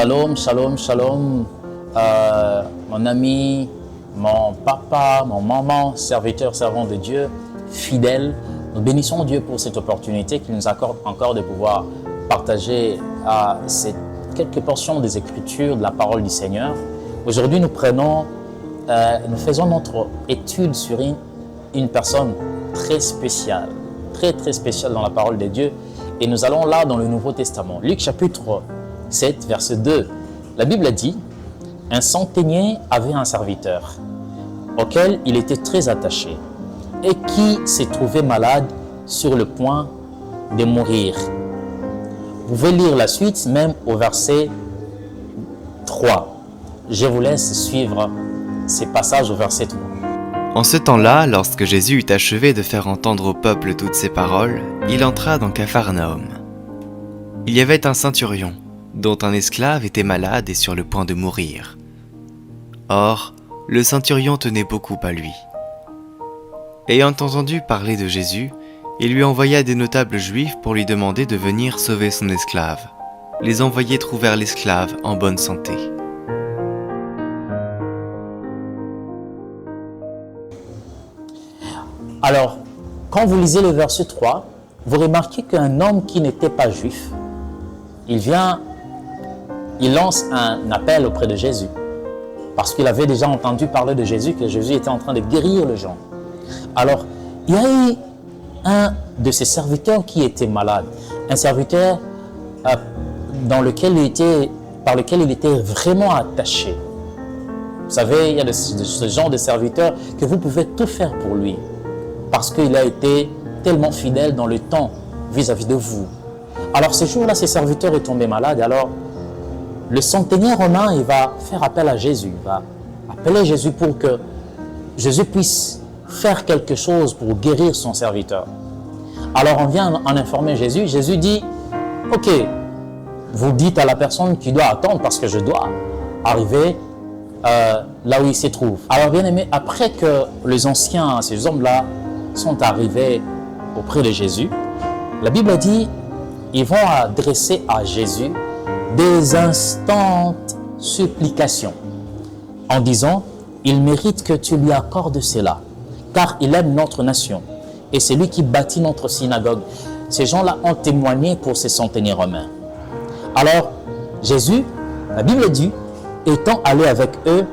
Shalom, shalom, shalom, mon ami, mon papa, mon maman, serviteur, servant de Dieu, fidèle. Nous bénissons Dieu pour cette opportunité qu'il nous accorde encore de pouvoir partager ces quelques portions des Écritures, de la parole du Seigneur. Aujourd'hui, nous faisons notre étude sur une personne très spéciale, très spéciale dans la parole de Dieu. Et nous allons là dans le Nouveau Testament. Luc chapitre 7, verset 2. La Bible a dit, « Un centenier avait un serviteur, auquel il était très attaché, et qui s'est trouvé malade sur le point de mourir. » Vous pouvez lire la suite, même au verset 3. Je vous laisse suivre ces passages au verset 3. En ce temps-là, lorsque Jésus eut achevé de faire entendre au peuple toutes ces paroles, il entra dans Capharnaüm. Il y avait un centurion, dont un esclave était malade et sur le point de mourir. Or, le centurion tenait beaucoup à lui. Ayant entendu parler de Jésus, il lui envoya des notables juifs pour lui demander de venir sauver son esclave. Les envoyés trouvèrent l'esclave en bonne santé. Alors, quand vous lisez le verset 3, vous remarquez qu'un homme qui n'était pas juif, il lance un appel auprès de Jésus. Parce qu'il avait déjà entendu parler de Jésus, que Jésus était en train de guérir les gens. Alors, il y a eu un de ses serviteurs qui était malade. Un serviteur par lequel il était vraiment attaché. Vous savez, il y a ce genre de serviteur que vous pouvez tout faire pour lui. Parce qu'il a été tellement fidèle dans le temps vis-à-vis de vous. Alors ce jour-là, ce serviteur est tombé malade. Alors le centenier romain, il va faire appel à Jésus. Il va appeler Jésus pour que Jésus puisse faire quelque chose pour guérir son serviteur. Alors on vient en informer Jésus. Jésus dit, « Ok, vous dites à la personne qui doit attendre parce que je dois arriver là où il se trouve. » Alors bien aimé, après que les anciens, ces hommes-là, sont arrivés auprès de Jésus, la Bible dit, ils vont adresser à Jésus des instantes supplications en disant, il mérite que tu lui accordes cela, car il aime notre nation et c'est lui qui bâtit notre synagogue. Ces gens-là ont témoigné pour ces centeniers romains. Alors, Jésus, la Bible dit, étant allé avec eux,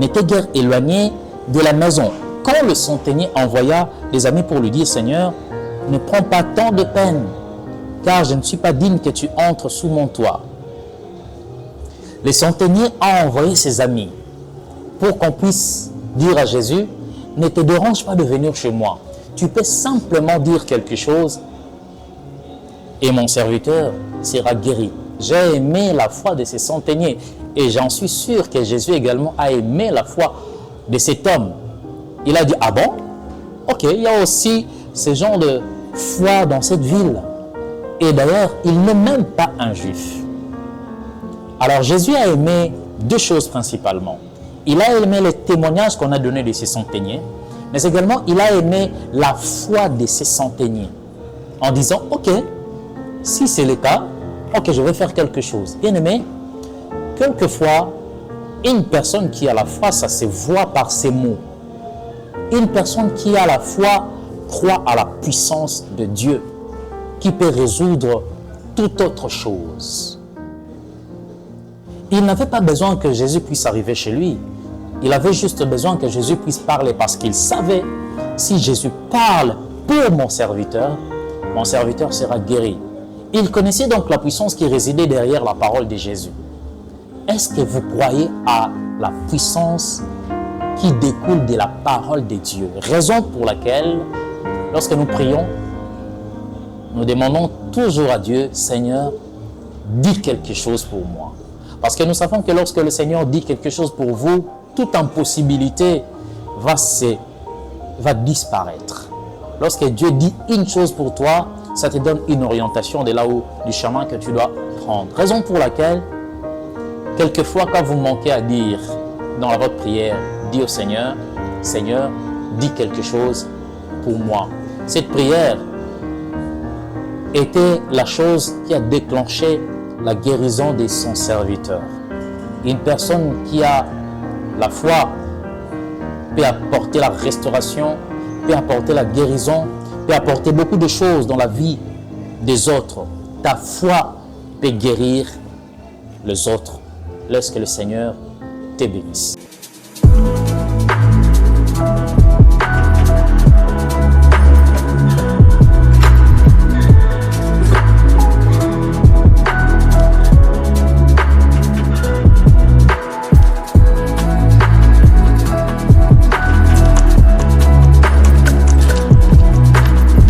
n'était guère éloigné de la maison. Quand le centenier envoya des amis pour lui dire, « Seigneur, ne prends pas tant de peine, car je ne suis pas digne que tu entres sous mon toit. » Le centenier a envoyé ses amis pour qu'on puisse dire à Jésus, « Ne te dérange pas de venir chez moi. Tu peux simplement dire quelque chose et mon serviteur sera guéri. » J'ai aimé la foi de ces centeniers et j'en suis sûr que Jésus également a aimé la foi de cet homme. Il a dit, ah bon? Ok, il y a aussi ce genre de foi dans cette ville. Et d'ailleurs, il n'est même pas un juif. Alors Jésus a aimé deux choses principalement. Il a aimé les témoignages qu'on a donnés de ces centeniers, mais également il a aimé la foi de ces centeniers. En disant, ok, si c'est le cas, ok, je vais faire quelque chose. Bien aimé, quelquefois, une personne qui a la foi, ça se voit par ses mots. Une personne qui a la foi croit à la puissance de Dieu qui peut résoudre toute autre chose. Il n'avait pas besoin que Jésus puisse arriver chez lui. Il avait juste besoin que Jésus puisse parler parce qu'il savait, si Jésus parle pour mon serviteur sera guéri. Il connaissait donc la puissance qui résidait derrière la parole de Jésus. Est-ce que vous croyez à la puissance qui découle de la parole de Dieu? Raison pour laquelle, lorsque nous prions, nous demandons toujours à Dieu, Seigneur, dis quelque chose pour moi. Parce que nous savons que lorsque le Seigneur dit quelque chose pour vous, toute impossibilité va disparaître. Lorsque Dieu dit une chose pour toi, ça te donne une orientation de là où, du chemin que tu dois prendre. Raison pour laquelle, quelquefois, quand vous manquez à dire dans votre prière, dis au Seigneur, Seigneur, dis quelque chose pour moi. Cette prière était la chose qui a déclenché la guérison de son serviteur. Une personne qui a la foi peut apporter la restauration, peut apporter la guérison, peut apporter beaucoup de choses dans la vie des autres. Ta foi peut guérir les autres lorsque le Seigneur te bénisse.